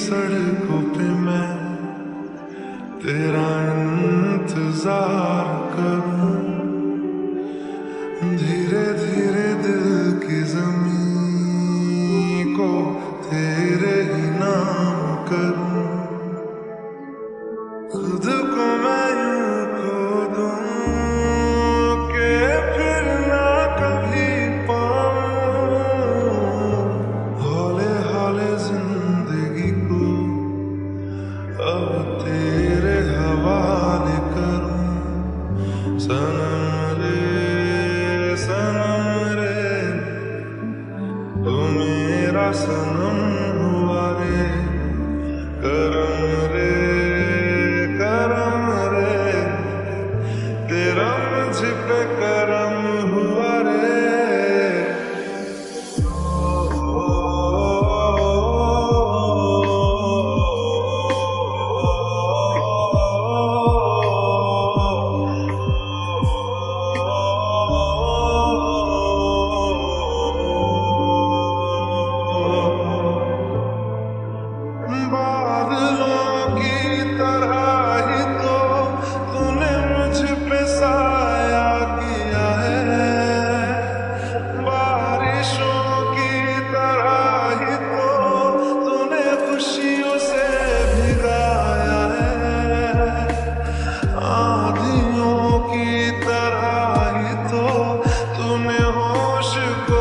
सड़कों पे मैं तेरा इंतजार करूं, धीरे धीरे दिल की ज़मीं को तेरे ही नाम करूं, खुद को मैं यूं खो दूं कि फिर ना कभी पाऊं, हौले हौले जिंदगी को अब तेरे हवाले करूं। सनम रे तू मेरा सनम हुआ रे, करम रे तेरा मुझ पे करम हुआ रे। बादलों की तरह ही तो तूने मुझ पे साया किया है, बारिशों की तरह ही तो तूने खुशियों से भिगाया है, आंधियों की तरह ही तो तूने होश को